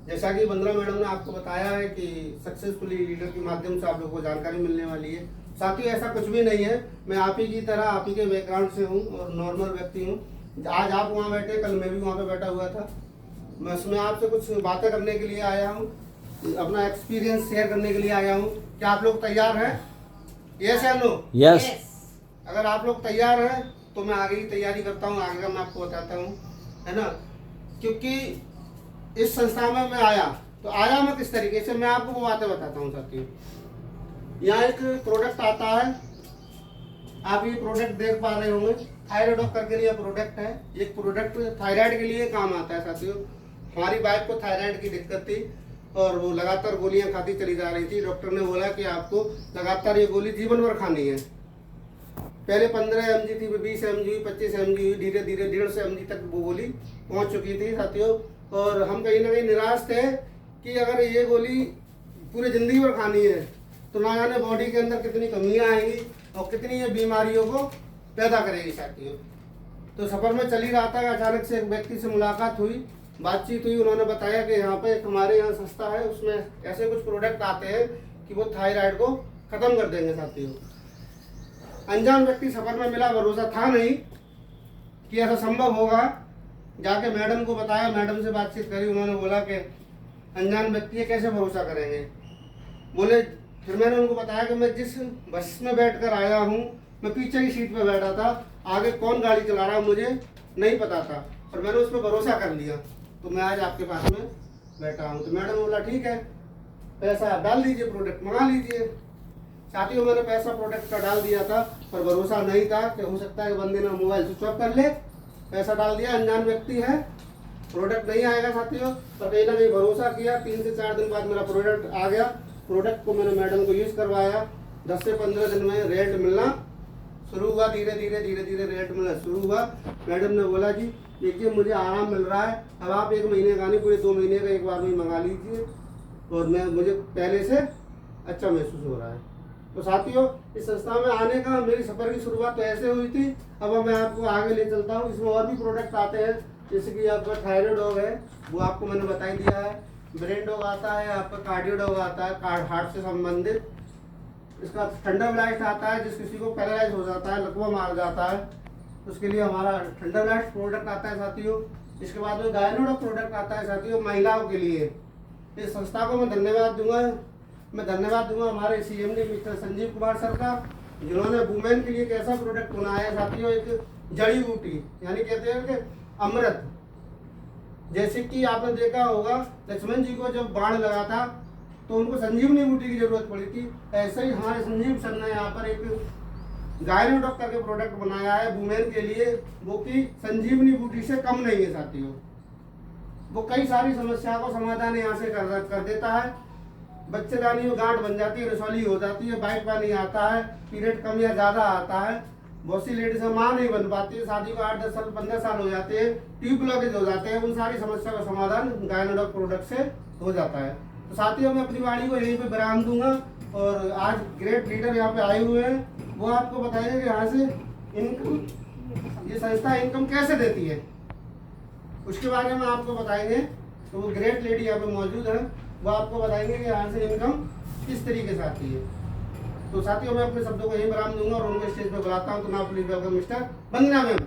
जैसा कि वंदना मैडम ने आपको बताया है कि सक्सेसफुली लीडर के माध्यम से आप लोगों को जानकारी मिलने वाली है। साथियों ऐसा कुछ भी नहीं है, मैं आप ही की तरह आप ही के बैकग्राउंड से हूँ और नॉर्मल व्यक्ति हूँ। आज आप वहाँ बैठे, कल मैं भी वहाँ पे बैठा हुआ था। मैं उसमें आपसे कुछ बातें करने के लिए आया हूँ, अपना एक्सपीरियंस शेयर करने के लिए आया हूँ। क्या आप लोग तैयार हैं? यस या नो? यस। अगर आप लोग तैयार हैं तो मैं आगे की तैयारी करता हूँ, आगे का मैं आपको बताता हूँ, है ना। क्योंकि इस संस्था में मैं आया तो आया मैं किस तरीके से, मैं आपको वो बातें बताता हूँ साथियों। यहाँ एक प्रोडक्ट आता है, आप ये प्रोडक्ट देख पा रहे होंगे, थायराइड करके लिए प्रोडक्ट है। एक प्रोडक्ट थायराइड के लिए काम आता है साथियों। हमारी वाइफ को थायराइड की दिक्कत थी और वो लगातार गोलियां खाती चली जा रही थी। डॉक्टर ने बोला कि आपको लगातार ये गोली जीवन भर खानी है। पहले 15 mg थी, 20 mg, 25 mg, धीरे धीरे 150 mg तक वो गोली पहुंच चुकी थी साथियों। और हम कहीं ना कहीं निराश थे कि अगर ये गोली पूरी जिंदगी भर खानी है तो ना जाने बॉडी के अंदर कितनी कमियां आएंगी और कितनी ये बीमारियों को पैदा करेगी साथियों। तो सफर में चल ही रहा था, अचानक से एक व्यक्ति से मुलाकात हुई, बातचीत हुई। उन्होंने बताया कि यहाँ पे हमारे यहाँ संस्था है, उसमें ऐसे कुछ प्रोडक्ट आते हैं कि वो थायराइड को खत्म कर देंगे साथियों। अनजान व्यक्ति सफर में मिला, भरोसा था नहीं कि ऐसा संभव होगा। जाके मैडम को बताया, मैडम से बातचीत करी, उन्होंने बोला कि अनजान व्यक्ति है, कैसे भरोसा करेंगे। बोले, फिर मैंने उनको बताया कि मैं जिस बस में बैठकर आया हूँ, मैं पीछे की सीट पे बैठा था, आगे कौन गाड़ी चला रहा मुझे नहीं पता था, और मैंने उस पर भरोसा कर लिया, तो मैं आज आपके पास में बैठा हूँ। तो मैडम बोला ठीक है, पैसा डाल दीजिए, प्रोडक्ट मंगा लीजिए। साथियों मैंने पैसा प्रोडक्ट का डाल दिया था, पर भरोसा नहीं था कि हो सकता है कि बंदे ने मोबाइल स्विच ऑफ कर ले। पैसा डाल दिया, अनजान व्यक्ति है, प्रोडक्ट नहीं आएगा साथियों, पर कहीं ना कहीं भरोसा किया। 3 से 4 दिन बाद मेरा प्रोडक्ट आ गया। प्रोडक्ट को मैंने मैडम को यूज़ करवाया, 10 से 15 दिन में रेट मिलना शुरू हुआ, धीरे धीरे रेट मिलना शुरू हुआ। मैडम ने बोला जी देखिए मुझे आराम मिल रहा है, अब आप 1 महीने का नहीं, पूरे 2 महीने का एक बार में मंगा लीजिए, और मुझे पहले से अच्छा महसूस हो रहा है। तो साथियों इस संस्था में आने का मेरी सफ़र की शुरुआत तो ऐसे हुई थी। अब मैं आपको आगे ले चलता हूँ। इसमें और भी प्रोडक्ट आते हैं, जैसे कि आपका थायराइड डॉग है, वो आपको मैंने बता ही दिया है। ब्रेन डॉग आता है, आपका कार्डियो डॉग आता है, हार्ट से संबंधित। इसका थंडर ब्लास्ट आता है, जिस किसी को पैरालाइज हो जाता है, लकवा मार जाता है, उसके लिए हमारा थंडर ब्लास्ट प्रोडक्ट आता है साथियों। इसके बाद में गायनो प्रोडक्ट आता है साथियों, महिलाओं के लिए। इस संस्था को मैं धन्यवाद दूंगा हमारे CMD mister Sanjeev Kumar sir का, जिन्होंने वुमेन के लिए एक ऐसा प्रोडक्ट बनाया है साथियों, एक जड़ी बूटी, यानी कहते हैं कि अमृत। जैसे कि आपने देखा होगा लक्ष्मण जी को जब बाण लगा था तो उनको संजीवनी बूटी की जरूरत पड़ी थी, ऐसे ही हमारे संजीव सर ने यहाँ पर एक गायनो करके प्रोडक्ट बनाया है वुमेन के लिए, वो कि संजीवनी बूटी से कम नहीं है साथियों। वो कई सारी समस्या को समाधान यहाँ से कर देता है। बच्चेदानी में गांठ बन जाती है, रसौली हो जाती है, वाइट पानी आता है, पीरियड कम या ज़्यादा आता है, बहुत सी लेडीज माँ नहीं बन पाती है, शादी को 8-10 साल 15 साल हो जाते हैं, ट्यूब ब्लॉकेज हो जाते हैं, उन सारी समस्या का समाधान गायनो प्रोडक्ट से हो जाता है। तो साथियों मैं अपनी वाणी को यहीं पे विराम दूंगा, और आज ग्रेट लीडर यहाँ पे आए हुए हैं, वो आपको बताएंगे कि यहाँ से इनकम, ये संस्था इनकम कैसे देती है, उसके बारे में आपको बताएंगे। तो वो ग्रेट लेडी यहाँ पे मौजूद है, वो आपको बताएंगे कि यहाँ से इनकम किस तरीके से आती है। तो साथियों मैं अपने शब्दों को यही विराम दूंगा और उनको स्टेज पे बुलाता हूँ। तो ना please welcome mister Vandana ma'am.